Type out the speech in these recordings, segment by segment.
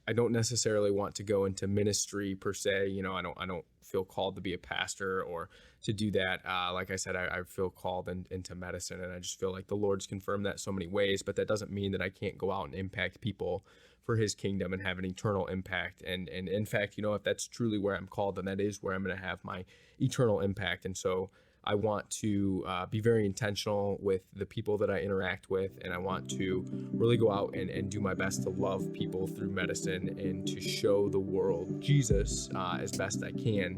I don't necessarily want to go into ministry per se. I don't feel called to be a pastor or to do that. Like I said, I feel called into medicine, and I just feel like the Lord's confirmed that so many ways, but that doesn't mean that I can't go out and impact people for his kingdom and have an eternal impact. And in fact, if that's truly where I'm called, then that is where I'm going to have my eternal impact. And so I want to be very intentional with the people that I interact with, and I want to really go out and do my best to love people through medicine and to show the world Jesus as best I can.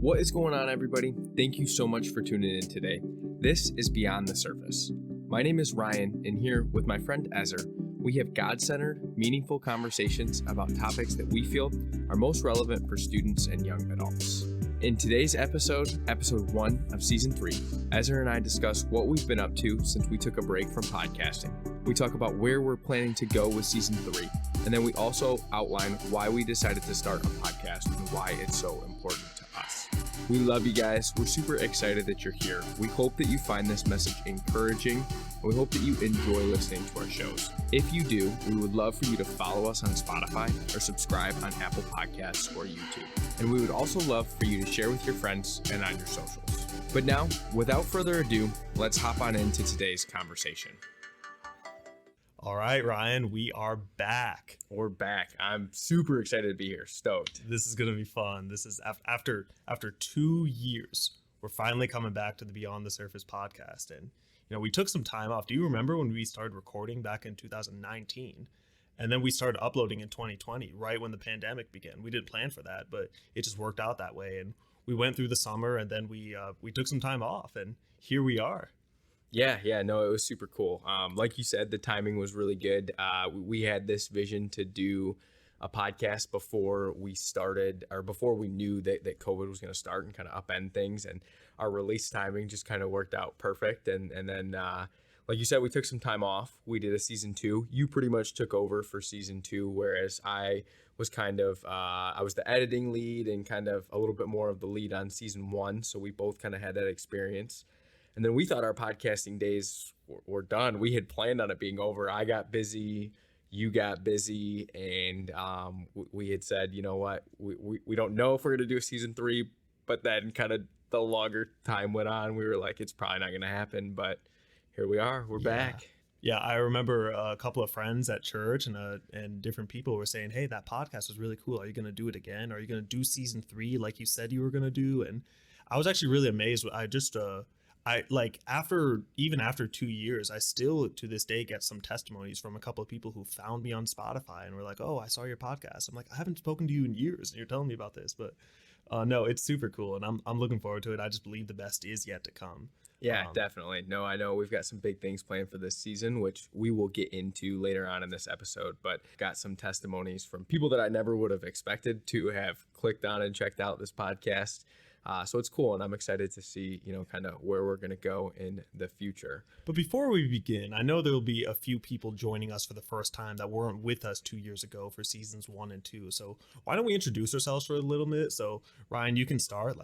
What is going on, everybody? Thank you so much for tuning in today. This is Beyond the Surface. My name is Ryan, and here with my friend Ezer, we have God-centered, meaningful conversations about topics that we feel are most relevant for students and young adults. In today's episode 1 of Season 3, Ezer and I discuss what we've been up to since we took a break from podcasting. We talk about where we're planning to go with Season 3, and then we also outline why we decided to start a podcast and why it's so important to us. We love you guys. We're super excited that you're here. We hope that you find this message encouraging, and we hope that you enjoy listening to our shows. If you do, we would love for you to follow us on Spotify or subscribe on Apple Podcasts or YouTube. And we would also love for you to share with your friends and on your socials. But now, without further ado, let's hop on into today's conversation. All right, Ryan, we are back. We're back. I'm super excited to be here. Stoked. This is going to be fun. This is after 2 years, we're finally coming back to the Beyond the Surface podcast. And, we took some time off. Do you remember when we started recording back in 2019? And then we started uploading in 2020, right when the pandemic began. We didn't plan for that, but it just worked out that way. And we went through the summer, and then we took some time off, and here we are. Yeah, no, it was super cool. Like you said, the timing was really good. We had this vision to do a podcast before we started, or before we knew that COVID was going to start and kind of upend things, and our release timing just kind of worked out perfect. And then, like you said, we took some time off. We did a Season 2. You pretty much took over for Season 2, whereas I was kind of, I was the editing lead and kind of a little bit more of the lead on Season 1. So we both kind of had that experience. And then we thought our podcasting days were done. We had planned on it being over. I got busy, you got busy, and we had said, you know what, we don't know if we're going to do a Season 3, but then kind of the longer time went on, we were like, it's probably not going to happen, but here we are. We're back. Yeah, I remember a couple of friends at church and different people were saying, hey, that podcast was really cool. Are you going to do it again? Are you going to do Season 3 like you said you were going to do? And I was actually really amazed. After 2 years, I still to this day get some testimonies from a couple of people who found me on Spotify and were like, oh, I saw your podcast. I'm like, I haven't spoken to you in years and you're telling me about this. But no, it's super cool. And I'm looking forward to it. I just believe the best is yet to come. Yeah, definitely. No, I know we've got some big things planned for this season, which we will get into later on in this episode, but got some testimonies from people that I never would have expected to have clicked on and checked out this podcast. So it's cool, and I'm excited to see, kind of where we're going to go in the future. But before we begin, I know there will be a few people joining us for the first time that weren't with us 2 years ago for Seasons 1 and 2. So why don't we introduce ourselves for a little bit? So Ryan, you can start.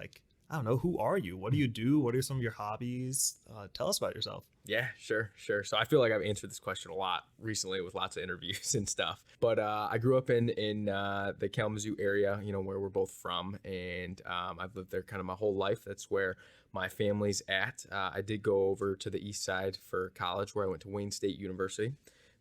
I don't know, who are you? What do you do? What are some of your hobbies? Tell us about yourself. Yeah, sure. So I feel like I've answered this question a lot recently with lots of interviews and stuff. But I grew up in the Kalamazoo area, where we're both from. And I've lived there kind of my whole life. That's where my family's at. I did go over to the east side for college, where I went to Wayne State University.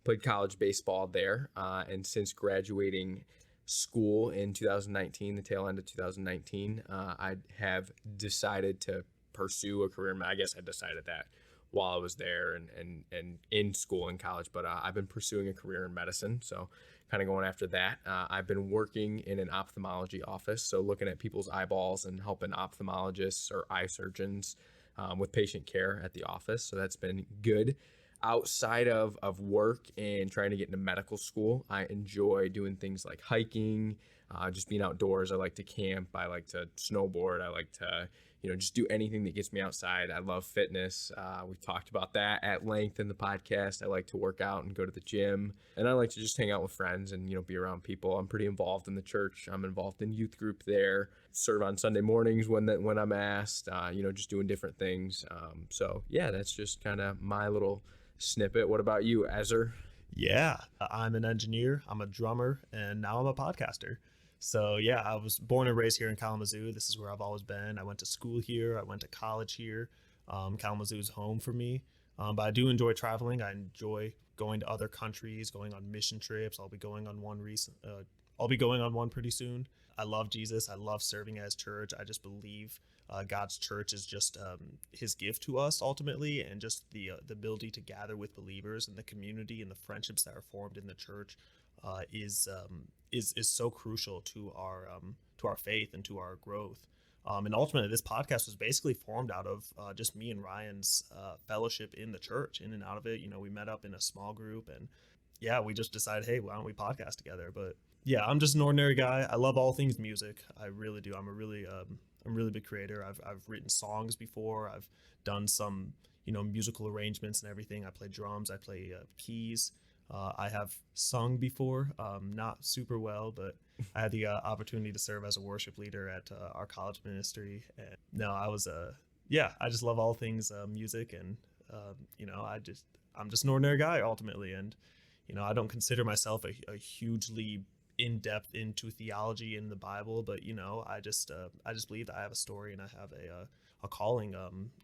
Played college baseball there. And since graduating school in 2019, the tail end of 2019, I have decided to pursue a career. I guess I decided that while I was there and in school in college, but I've been pursuing a career in medicine. So kind of going after that. I've been working in an ophthalmology office. So looking at people's eyeballs and helping ophthalmologists or eye surgeons with patient care at the office. So that's been good. Outside of work and trying to get into medical school, I enjoy doing things like hiking, just being outdoors. I like to camp. I like to snowboard. I like to, just do anything that gets me outside. I love fitness. We've talked about that at length in the podcast. I like to work out and go to the gym, and I like to just hang out with friends and, be around people. I'm pretty involved in the church. I'm involved in youth group there, serve on Sunday mornings when I'm asked, just doing different things. So yeah, that's just kind of my little snippet. What about you, Ezer? Yeah, I'm an engineer, I'm a drummer, and now I'm a podcaster. So yeah, I was born and raised here in Kalamazoo. This is where I've always been. I went to school here. I went to college here. Kalamazoo is home for me. But I do enjoy traveling. I enjoy going to other countries, going on mission trips. I'll be going on one pretty soon. I love Jesus. I love serving as church. I just believe God's church is just His gift to us ultimately, and just the ability to gather with believers and the community and the friendships that are formed in the church is so crucial to our faith and to our growth. And ultimately, this podcast was basically formed out of just me and Ryan's fellowship in the church, in and out of it. We met up in a small group, and yeah, we just decided, hey, why don't we podcast together? But yeah, I'm just an ordinary guy. I love all things music. I really do. I'm a really big creator. I've written songs before. I've done some musical arrangements and everything. I play drums. I play keys. I have sung before, not super well, but I had the opportunity to serve as a worship leader at our college ministry. And no, I just love all things music, and I'm just an ordinary guy ultimately, and I don't consider myself a hugely in depth into theology in the Bible, but I just believe that I have a story and I have a calling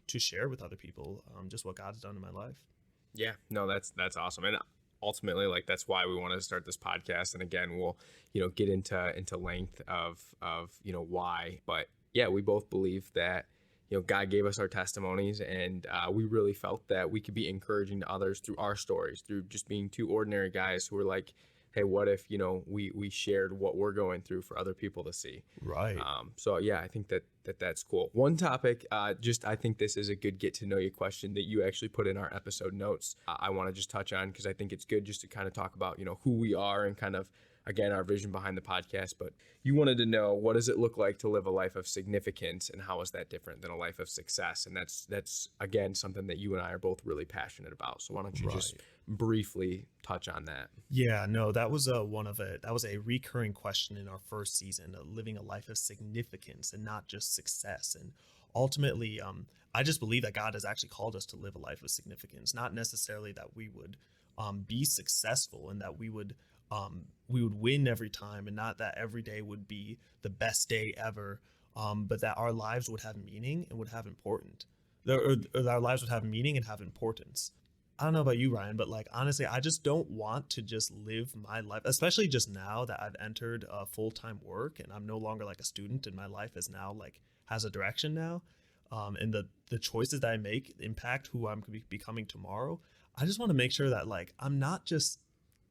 to share with other people just what God's done in my life. Yeah, no, that's awesome. And ultimately, like, that's why we wanted to start this podcast. And again, we'll get into length of why, but yeah, we both believe that God gave us our testimonies, and we really felt that we could be encouraging to others through our stories, through just being two ordinary guys who were like, hey, what if we shared what we're going through for other people to see. Right. So yeah, I think that's cool. One topic, I think this is a good get to know you question that you actually put in our episode notes. I want to just touch on, because I think it's good just to kind of talk about who we are and kind of, again, our vision behind the podcast. But you wanted to know, what does it look like to live a life of significance, and how is that different than a life of success? And that's again something that you and I are both really passionate about. So why don't you just briefly touch on that? Yeah, no, that was a recurring question in our first season, living a life of significance and not just success. And ultimately, I just believe that God has actually called us to live a life of significance, not necessarily that we would be successful and that we would win every time, and not that every day would be the best day ever, but that our lives would have meaning and would have our lives would have meaning and have importance. I don't know about you, Ryan, but like, honestly, I just don't want to just live my life, especially just now that I've entered full-time work and I'm no longer like a student, and my life is now like has a direction now. And the choices that I make impact who I'm becoming tomorrow. I just want to make sure that like I'm not just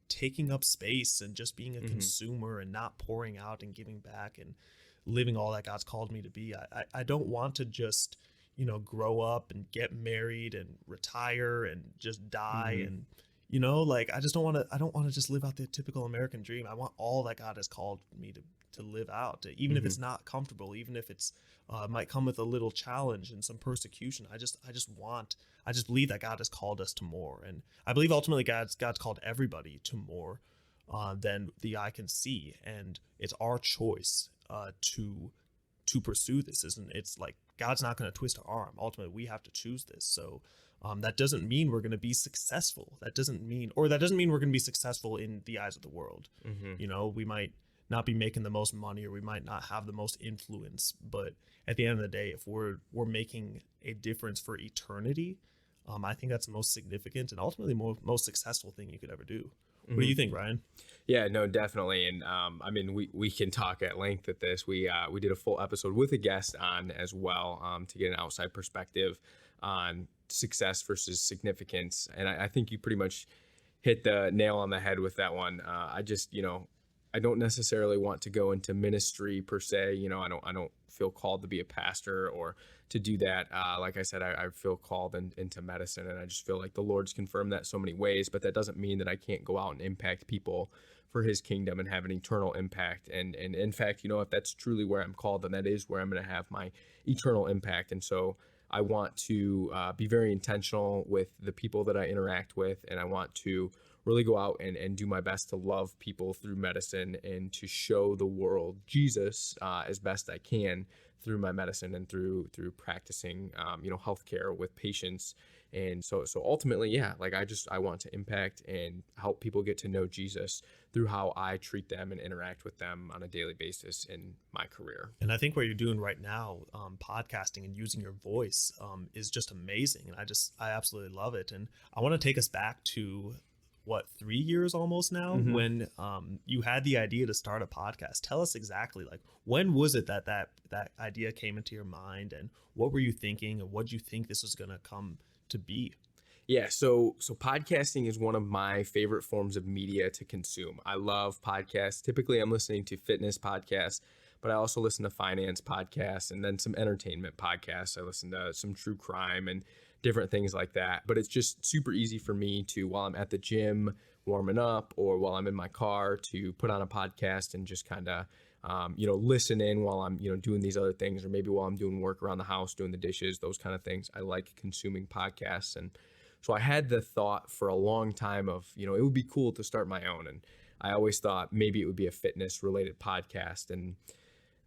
taking up space and just being a consumer and not pouring out and giving back and living all that God's called me to be. I don't want to just grow up and get married and retire and just die. And like, I don't want to just live out the typical American dream. I want all that God has called me to live out, even if it's not comfortable, even if it's might come with a little challenge and some persecution. I just believe that God has called us to more, and I believe ultimately God's called everybody to more than the eye can see, and it's our choice to pursue this. It's like God's not going to twist our arm. Ultimately, we have to choose this. So that doesn't mean we're going to be successful. That doesn't mean we're going to be successful in the eyes of the world. We might not be making the most money, or we might not have the most influence, but at the end of the day, if we're making a difference for eternity, I think that's the most significant and ultimately most successful thing you could ever do. What do you think, Ryan? Yeah, no, definitely. And I mean, we can talk at length at this. We did a full episode with a guest on as well, to get an outside perspective on success versus significance. And I think you pretty much hit the nail on the head with that one. I just, I don't necessarily want to go into ministry per se. I don't feel called to be a pastor or to do that. Like I said, I feel called into medicine, and I just feel like the Lord's confirmed that so many ways, but that doesn't mean that I can't go out and impact people for His kingdom and have an eternal impact. And in fact, if that's truly where I'm called, then that is where I'm going to have my eternal impact. And so I want to be very intentional with the people that I interact with, and I want to really go out and do my best to love people through medicine and to show the world Jesus as best I can through my medicine and through practicing healthcare with patients And so ultimately, yeah, like I want to impact and help people get to know Jesus through how I treat them and interact with them on a daily basis in my career. And I think what you're doing right now, podcasting and using your voice, is just amazing. And I absolutely love it. And I want to take us back to what, 3 years almost now, when you had the idea to start a podcast. Tell us exactly, like, when was it that idea came into your mind, and what were you thinking, and what did you think this was going to come to be? Yeah, so podcasting is one of my favorite forms of media to consume. I love podcasts. Typically, I'm listening to fitness podcasts, but I also listen to finance podcasts and then some entertainment podcasts. I listen to some true crime and different things like that. But it's just super easy for me to, while I'm at the gym warming up or while I'm in my car, to put on a podcast and just kind of listen in while I'm, doing these other things, or maybe while I'm doing work around the house, doing the dishes, those kind of things. I like consuming podcasts. And so I had the thought for a long time of, it would be cool to start my own. And I always thought maybe it would be a fitness related podcast. And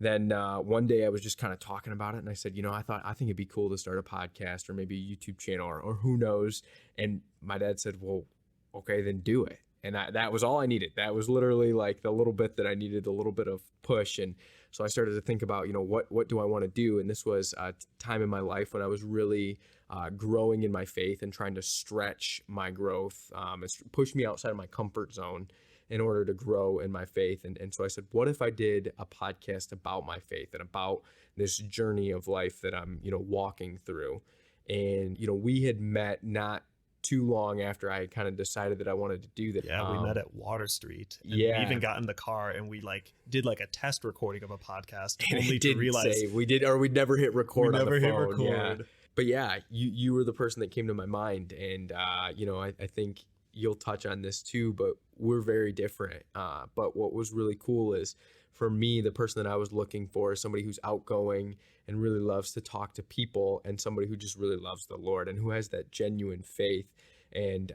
then one day I was just kind of talking about it, and I said, I think it'd be cool to start a podcast or maybe a YouTube channel or who knows. And my dad said, well, okay, then do it. And that was all I needed. That was literally like the little bit that I needed, a little bit of push. And so I started to think about, what do I want to do? And this was a time in my life when I was really growing in my faith and trying to stretch my growth, push me outside of my comfort zone in order to grow in my faith. And so I said, what if I did a podcast about my faith and about this journey of life that I'm, walking through? And, we had met not too long after I kind of decided that I wanted to do that. Yeah, we met at Water Street. And yeah. We even got in the car and we did a test recording of a podcast, and only to realize we'd never hit record on the phone. Hit record. Yeah. But yeah, you were the person that came to my mind. And, I think you'll touch on this too, but we're very different. But what was really cool is, for me, the person that I was looking for is somebody who's outgoing and really loves to talk to people, and somebody who just really loves the Lord and who has that genuine faith. And,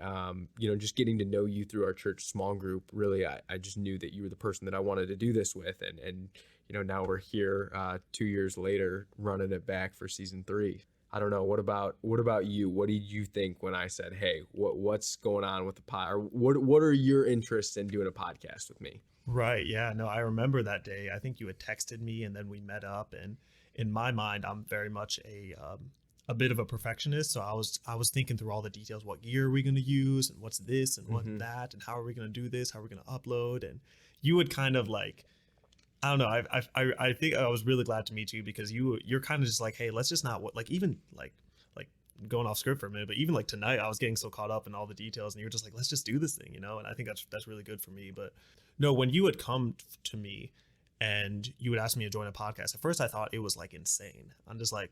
just getting to know you through our church small group, really, I just knew that you were the person that I wanted to do this with. And now we're here 2 years later, running it back for season 3. I don't know. What about you? What did you think when I said, hey, what's going on with the pod, or what are your interests in doing a podcast with me? Right. Yeah. No, I remember that day. I think you had texted me and then we met up, and in my mind, I'm very much a bit of a perfectionist. So I was thinking through all the details. What gear are we going to use, and what's this and what's that, and how are we going to do this? How are we going to upload? And you would kind of like, I don't know. I think I was really glad to meet you, because you're kind of just like, hey, let's just not even like going off script for a minute, but even like tonight, I was getting so caught up in all the details, and you're just like, let's just do this thing, And I think that's really good for me. But no, when you would come to me and you would ask me to join a podcast, at first I thought it was like insane. I'm just like,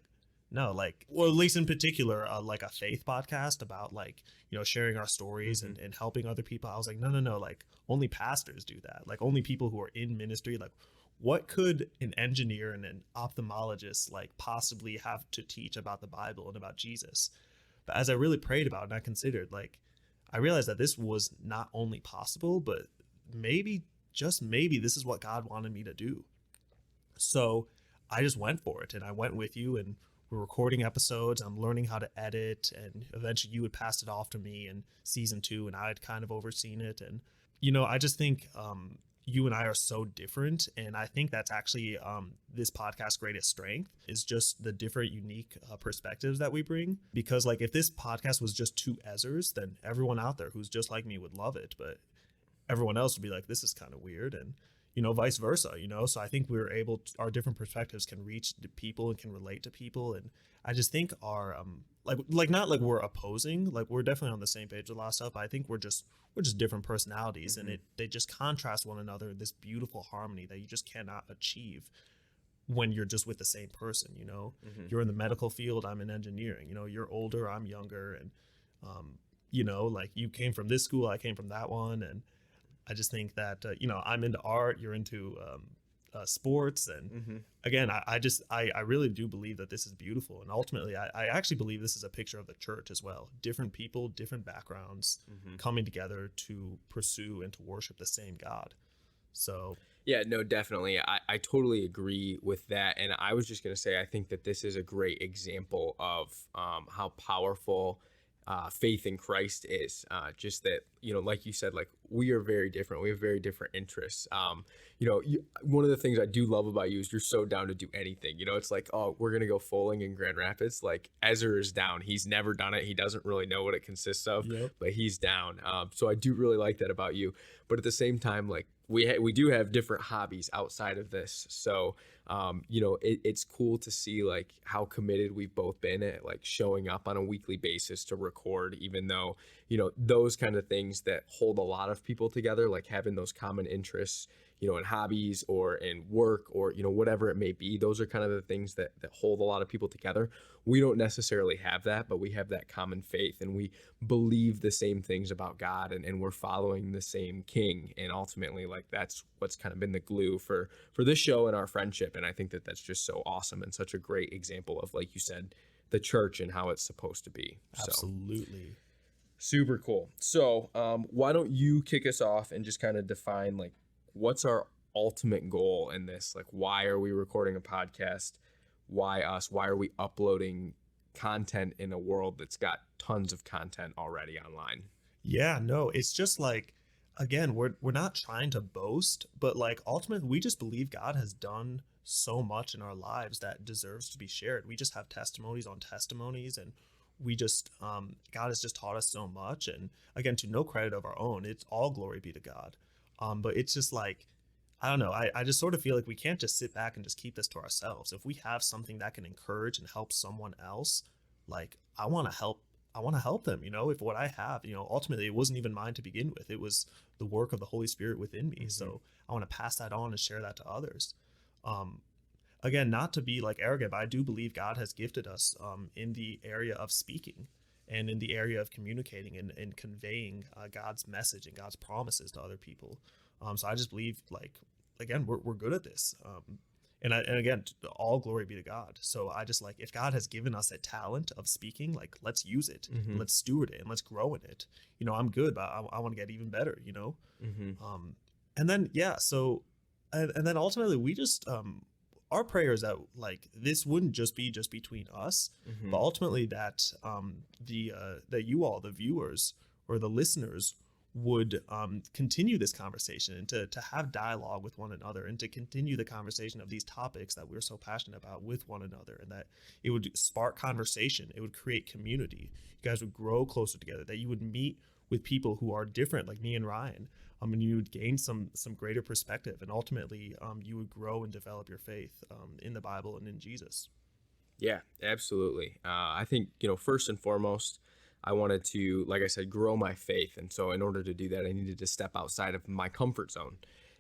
no, like, well, at least in particular, like a faith podcast about like, sharing our stories and helping other people. I was like, no, like only pastors do that. Like only people who are in ministry. Like, what could an engineer and an ophthalmologist like possibly have to teach about the Bible and about Jesus? But as I really prayed about it and I considered, like, I realized that this was not only possible, but maybe, just maybe, this is what God wanted me to do. So I just went for it, and I went with you, and we're recording episodes. I'm learning how to edit, and eventually you would pass it off to me in season 2, and I had kind of overseen it. And, I just think you and I are so different. And I think that's actually this podcast's greatest strength, is just the different, unique perspectives that we bring. Because like, if this podcast was just 2 Ezers, then everyone out there who's just like me would love it. But everyone else would be like, this is kind of weird. And, vice versa, So I think our different perspectives can reach the people and can relate to people. And I just think our, like not like we're opposing, like we're definitely on the same page with a lot of stuff. But I think we're just different personalities, and they just contrast one another in this beautiful harmony that you just cannot achieve when you're just with the same person. You're in the medical field, I'm in engineering. You're older, I'm younger, and like you came from this school, I came from that one. And I just think that I'm into art, you're into sports, and again, I really do believe that this is beautiful. And ultimately, I actually believe this is a picture of the church as well. Different people, different backgrounds, coming together to pursue and to worship the same God. So yeah, no, definitely. I totally agree with that. And I was just going to say, I think that this is a great example of how powerful faith in Christ is. Just that, like you said, like we are very different. We have very different interests. One of the things I do love about you is you're so down to do anything. It's like, oh, we're going to go foaling in Grand Rapids. Like Ezra is down. He's never done it. He doesn't really know what it consists of, but he's down. So I do really like that about you. But at the same time, like we do have different hobbies outside of this. So, it's cool to see like how committed we've both been at like showing up on a weekly basis to record, even though, those kind of things that hold a lot of people together, like having those common interests, in hobbies or in work or, whatever it may be. Those are kind of the things that hold a lot of people together. We don't necessarily have that, but we have that common faith and we believe the same things about God and we're following the same King. And ultimately, like that's what's kind of been the glue for this show and our friendship. And I think that that's just so awesome and such a great example of, like you said, the church and how it's supposed to be. Absolutely. Super cool. So why don't you kick us off and just kind of define like, what's our ultimate goal in this? Like, why are we recording a podcast? Why us? Why are we uploading content in a world that's got tons of content already online? Yeah, no, it's just like, again, we're not trying to boast, but like ultimately we just believe God has done so much in our lives that deserves to be shared. We just have testimonies on testimonies, and we just God has just taught us so much. And again, to no credit of our own, it's all glory be to God. But it's just like, I don't know. I just sort of feel like we can't just sit back and just keep this to ourselves. If we have something that can encourage and help someone else, like I want to help them, if what I have, ultimately it wasn't even mine to begin with. It was the work of the Holy Spirit within me. Mm-hmm. So I want to pass that on and share that to others. Again, not to be like arrogant, but I do believe God has gifted us in the area of speaking and in the area of communicating and conveying God's message and God's promises to other people. So I just believe, like, again, we're good at this. And again, all glory be to God. So I just like, if God has given us a talent of speaking, like, let's use it, and let's steward it, and let's grow in it. I'm good, but I want to get even better, and then, yeah. So, and then ultimately we just, our prayer is that like this wouldn't just be between us, but ultimately that that you all, the viewers or the listeners, would continue this conversation and to have dialogue with one another and to continue the conversation of these topics that we're so passionate about with one another, and that it would spark conversation. It would create community. You guys would grow closer together, that you would meet with people who are different, like me and Ryan, and you would gain some greater perspective, and ultimately you would grow and develop your faith in the Bible and in Jesus. Yeah, absolutely. I think, first and foremost, I wanted to, like I said, grow my faith. And so in order to do that, I needed to step outside of my comfort zone.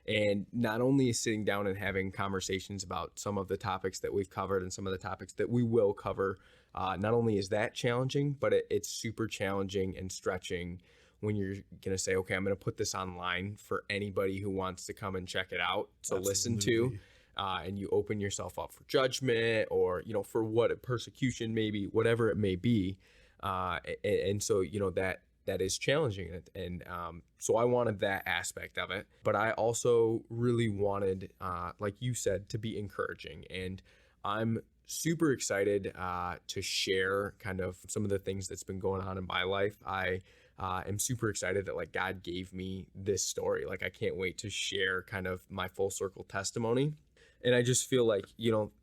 And not only sitting down and having conversations about some of the topics that we've covered and some of the topics that we will cover, not only is that challenging, but it's super challenging and stretching when you're going to say, okay, I'm going to put this online for anybody who wants to come and check it out to listen to. And you open yourself up for judgment or, for what persecution, maybe whatever it may be. And so, that is challenging. And so I wanted that aspect of it, but I also really wanted, like you said, to be encouraging. And I'm super excited to share kind of some of the things that's been going on in my life. I am super excited that like God gave me this story. Like I can't wait to share kind of my full circle testimony. And I just feel like,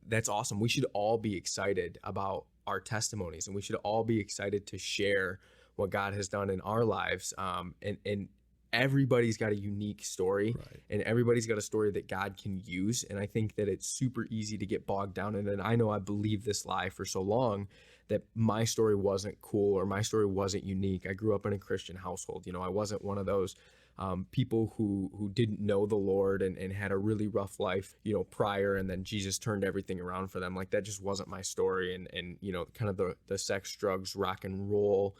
that's awesome. We should all be excited about our testimonies, and we should all be excited to share what God has done in our lives. And everybody's got a unique story, right? And everybody's got a story that God can use. And I think that it's super easy to get bogged down in it. And I know I believed this lie for so long that my story wasn't cool or my story wasn't unique. I grew up in a Christian household. I wasn't one of those people who didn't know the Lord and had a really rough life, prior, and then Jesus turned everything around for them. Like that just wasn't my story. And kind of the sex, drugs, rock and roll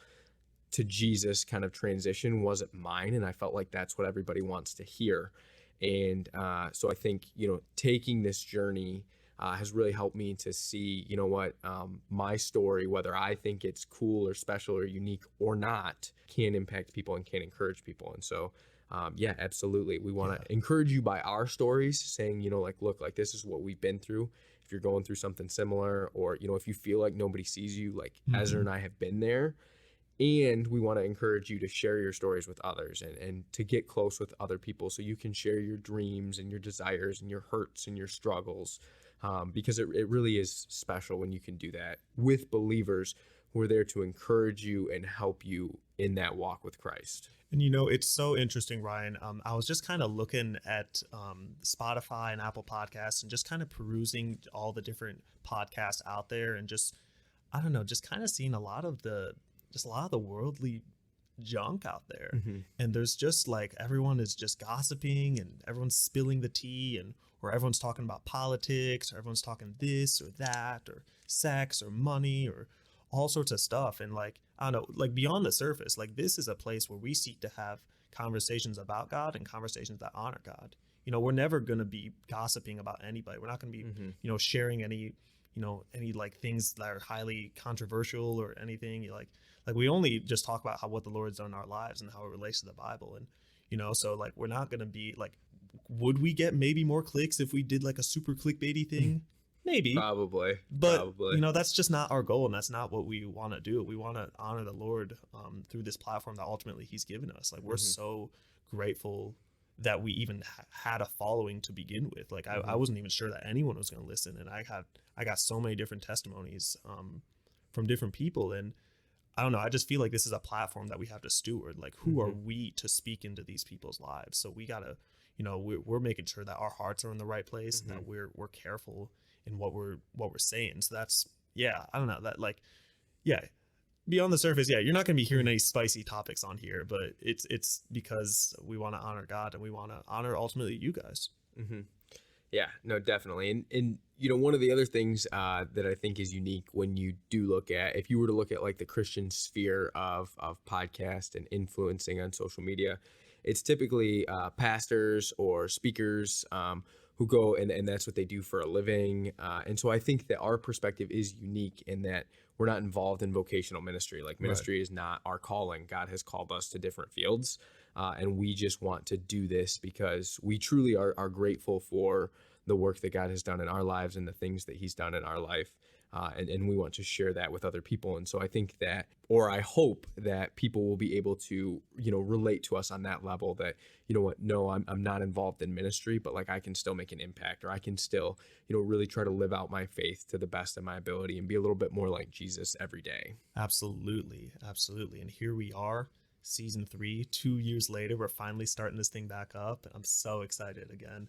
to Jesus kind of transition wasn't mine. And I felt like that's what everybody wants to hear. And so I think, taking this journey has really helped me to see, my story, whether I think it's cool or special or unique or not, can impact people and can encourage people. And so, yeah, absolutely. We want to encourage you by our stories, saying, look, like this is what we've been through. If you're going through something similar, or, if you feel like nobody sees you, like Ezra and I have been there. And we want to encourage you to share your stories with others and to get close with other people so you can share your dreams and your desires and your hurts and your struggles. Because it really is special when you can do that with believers who are there to encourage you and help you in that walk with Christ. And it's so interesting, Ryan. I was just kind of looking at Spotify and Apple Podcasts and just kind of perusing all the different podcasts out there, and just, I don't know, just kind of seeing a lot of the worldly junk out there. And there's just like, everyone is just gossiping and everyone's spilling the tea, and or everyone's talking about politics, or everyone's talking this or that, or sex or money, or all sorts of stuff. And like, I don't know, like beyond the surface, like this is a place where we seek to have conversations about God and conversations that honor God. We're never going to be gossiping about anybody. We're not going to be, sharing any like things that are highly controversial or anything. Like we only just talk about what the Lord's done in our lives and how it relates to the Bible. And, so like, we're not going to be like, would we get maybe more clicks if we did like a super clickbaity thing? Maybe. Probably. That's just not our goal, and that's not what we want to do. We want to honor the Lord through this platform that ultimately He's given us. Like, we're so grateful that we even had a following to begin with. Like, I wasn't even sure that anyone was going to listen, and I got so many different testimonies from different people, and I don't know, I just feel like this is a platform that we have to steward. Like, who are we to speak into these people's lives? So we gotta, we're making sure that our hearts are in the right place, and that we're careful in what we're saying. So that's, I don't know, that like, beyond the surface, you're not going to be hearing any spicy topics on here, but it's because we want to honor God, and we want to honor ultimately you guys. Yeah, no, definitely. And one of the other things that I think is unique when you do look at, if you were to look at like the Christian sphere of podcast and influencing on social media, it's typically pastors or speakers who go and that's what they do for a living. And so I think that our perspective is unique in that we're not involved in vocational ministry. Like, ministry is not our calling. God has called us to different fields. And we just want to do this because we truly are grateful for the work that God has done in our lives and the things that He's done in our life. And we want to share that with other people. And so I think that, or I hope that people will be able to, relate to us on that level that, no, I'm not involved in ministry, but like I can still make an impact, or I can still, really try to live out my faith to the best of my ability and be a little bit more like Jesus every day. Absolutely. Absolutely. And here we are, season 3, 2 years later, we're finally starting this thing back up. And I'm so excited again.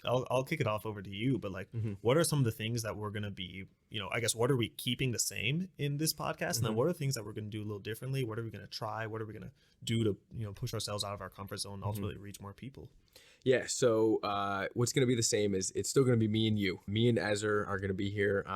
I'll kick it off over to you, but like, what are some of the things that we're going to be, I guess, what are we keeping the same in this podcast? And then what are things that we're going to do a little differently? What are we going to try? What are we going to do to, push ourselves out of our comfort zone and ultimately reach more people? Yeah. So what's going to be the same is it's still going to be me and you. Me and Ezer are going to be here.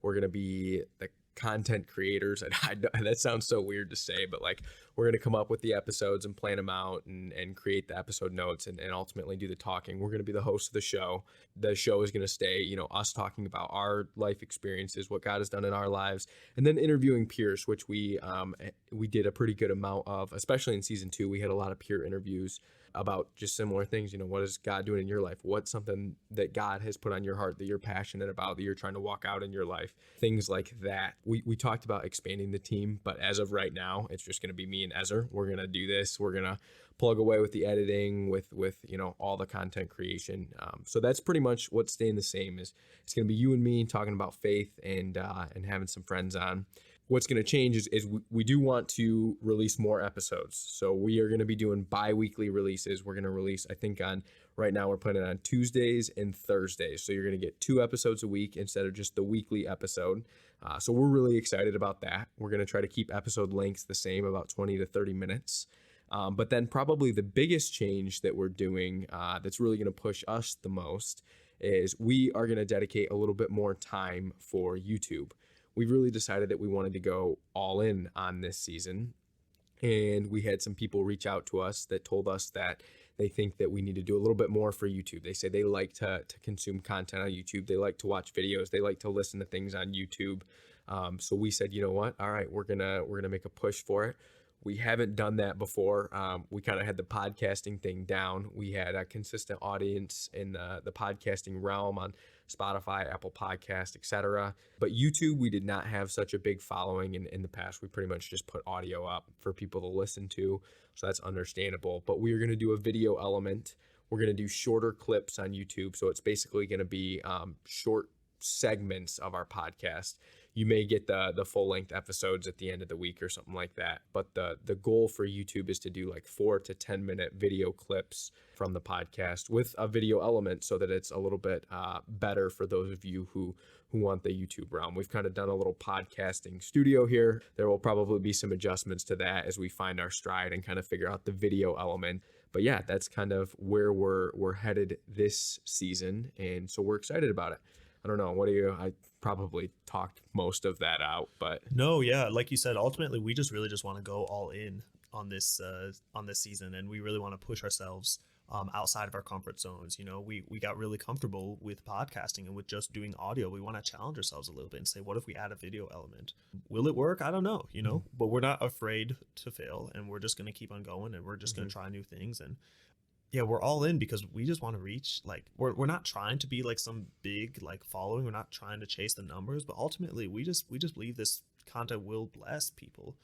We're going to be the content creators. And that sounds so weird to say, but like, we're going to come up with the episodes and plan them out and create the episode notes and ultimately do the talking. We're going to be the host of the show. The show is going to stay, us talking about our life experiences, what God has done in our lives, and then interviewing peers, which we did a pretty good amount of, especially in season 2. We had a lot of peer interviews about just similar things. What is God doing in your life? What's something that God has put on your heart that you're passionate about, that you're trying to walk out in your life? Things like that. We talked about expanding the team, but as of right now, it's just going to be me and Ezer. We're going to do this. We're going to plug away with the editing, with all the content creation. So that's pretty much what's staying the same. Is it's going to be you and me talking about faith and having some friends on. What's going to change is we do want to release more episodes. So we are going to be doing bi-weekly releases. We're going to release, I think right now we're planning on Tuesdays and Thursdays. So you're going to get 2 episodes a week instead of just the weekly episode. So we're really excited about that. We're going to try to keep episode lengths the same, about 20 to 30 minutes. But then probably the biggest change that we're doing that's really going to push us the most is we are going to dedicate a little bit more time for YouTube. We've really decided that we wanted to go all in on this season. And we had some people reach out to us that told us that they think that we need to do a little bit more for YouTube. They say they like to consume content on YouTube. They like to watch videos. They like to listen to things on YouTube. So we said, you know what? All right, we're gonna make a push for it. We haven't done that before. We kind of had the podcasting thing down. We had a consistent audience in the podcasting realm on Spotify, Apple Podcast, etc. But YouTube, we did not have such a big following in the past. We pretty much just put audio up for people to listen to. So that's understandable. But we are going to do a video element. We're going to do shorter clips on YouTube. So it's basically going to be short segments of our podcast. You may get the full length episodes at the end of the week or something like that. But the goal for YouTube is to do like 4 to 10 minute video clips from the podcast with a video element so that it's a little bit better for those of you who want the YouTube realm. We've kind of done a little podcasting studio here. There will probably be some adjustments to that as we find our stride and kind of figure out the video element. But yeah, that's kind of where we're headed this season. And so we're excited about it. I don't know. I probably talked most of that out, but no, yeah, like you said, ultimately we really just want to go all in on this season, and we really want to push ourselves outside of our comfort zones. You know, we got really comfortable with podcasting and with just doing audio. We want to challenge ourselves a little bit and say, what if we add a video element? Will it work? I don't know, you know, but we're not afraid to fail, and we're just going to keep on going, and we're just going to try new things. And yeah, we're all in because we just want to reach, like, we're not trying to be like some big like following. We're not trying to chase the numbers, but ultimately we just believe this content will bless people.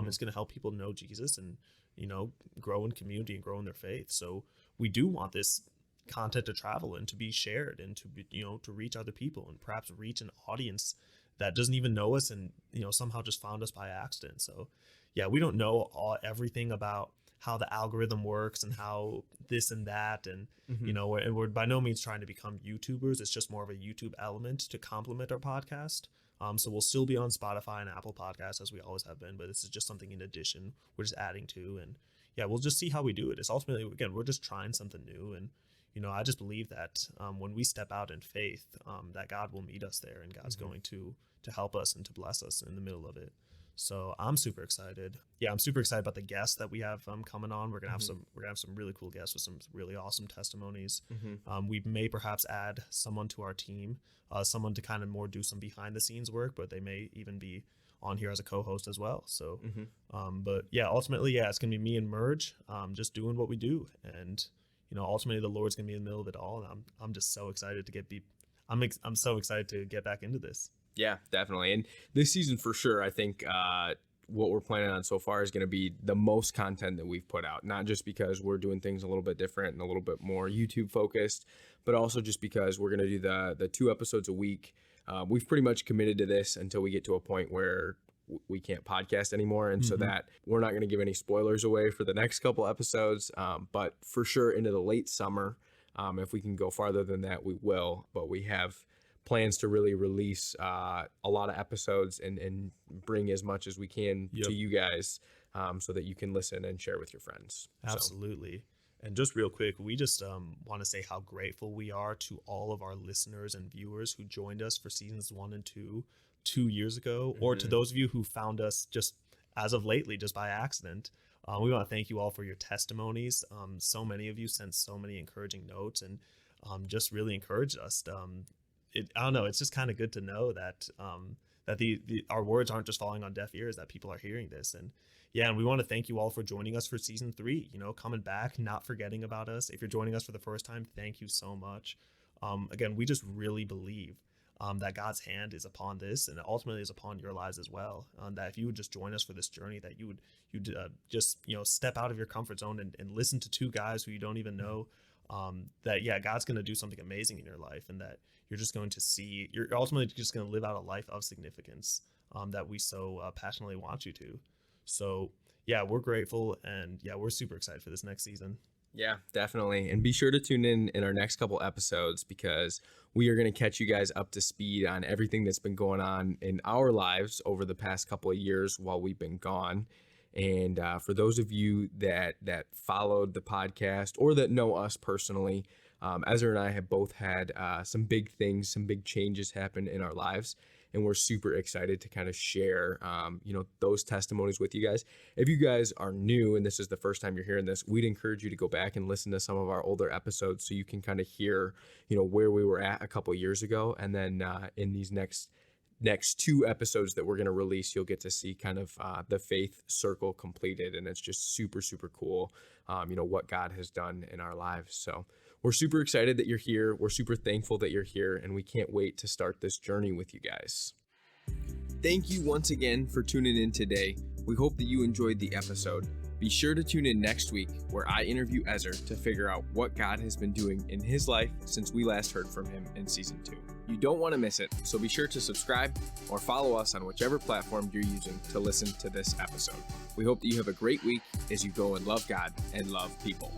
It's going to help people know Jesus and, you know, grow in community and grow in their faith. So we do want this content to travel and to be shared and to be, you know, to reach other people and perhaps reach an audience that doesn't even know us and, you know, somehow just found us by accident. So yeah, we don't know everything about how the algorithm works and how this and that, and you know, and we're by no means trying to become YouTubers. It's just more of a YouTube element to complement our podcast. So we'll still be on Spotify and Apple Podcasts as we always have been, but this is just something in addition we're just adding to. And yeah, we'll just see how we do it. It's ultimately, again, we're just trying something new. And you know, I just believe that when we step out in faith, that God will meet us there, and God's going to help us and to bless us in the middle of it. So I'm super excited. Yeah, I'm super excited about the guests that we have coming on. We're gonna have some really cool guests with some really awesome testimonies. We may perhaps add someone to our team, someone to kind of more do some behind the scenes work, but they may even be on here as a co-host as well. So, but yeah, ultimately, yeah, it's gonna be me and Merge, just doing what we do, and you know, ultimately the Lord's gonna be in the middle of it all, and I'm just so excited to I'm so excited to get back into this. Yeah, definitely. And this season for sure, I think what we're planning on so far is going to be the most content that we've put out, not just because we're doing things a little bit different and a little bit more YouTube focused, but also just because we're going to do the 2 episodes a week. We've pretty much committed to this until we get to a point where we can't podcast anymore. And so that we're not going to give any spoilers away for the next couple episodes, but for sure into the late summer, if we can go farther than that, we will. But we have plans to really release a lot of episodes and bring as much as we can to you guys, so that you can listen and share with your friends. Absolutely. And just real quick, we just want to say how grateful we are to all of our listeners and viewers who joined us for seasons 1 and 2 years ago, or to those of you who found us just as of lately, just by accident. We want to thank you all for your testimonies. So many of you sent so many encouraging notes and just really encouraged us. I don't know, it's just kind of good to know that that our words aren't just falling on deaf ears, that people are hearing this. And yeah, and we want to thank you all for joining us for season 3, you know, coming back, not forgetting about us. If you're joining us for the first time, thank you so much. Again, we just really believe that God's hand is upon this, and ultimately is upon your lives as well. That if you would just join us for this journey, that you'd just, you know, step out of your comfort zone and listen to 2 guys who you don't even know. That yeah, God's going to do something amazing in your life, and that you're just going to see, you're ultimately just going to live out a life of significance, that we so passionately want you to. So yeah, we're grateful, and yeah, we're super excited for this next season. Yeah, definitely. And be sure to tune in our next couple episodes, because we are going to catch you guys up to speed on everything that's been going on in our lives over the past couple of years while we've been gone. And for those of you that followed the podcast or that know us personally, Ezra and I have both had some big things, some big changes happen in our lives. And we're super excited to kind of share, those testimonies with you guys. If you guys are new and this is the first time you're hearing this, we'd encourage you to go back and listen to some of our older episodes so you can kind of hear, where we were at a couple years ago. And then in these next next 2 episodes that we're going to release, you'll get to see kind of the faith circle completed. And it's just super, super cool, what God has done in our lives. So we're super excited that you're here. We're super thankful that you're here, and we can't wait to start this journey with you guys. Thank you once again for tuning in today. We hope that you enjoyed the episode. Be sure to tune in next week where I interview Ezer to figure out what God has been doing in his life since we last heard from him in season 2. You don't want to miss it, so be sure to subscribe or follow us on whichever platform you're using to listen to this episode. We hope that you have a great week as you go and love God and love people.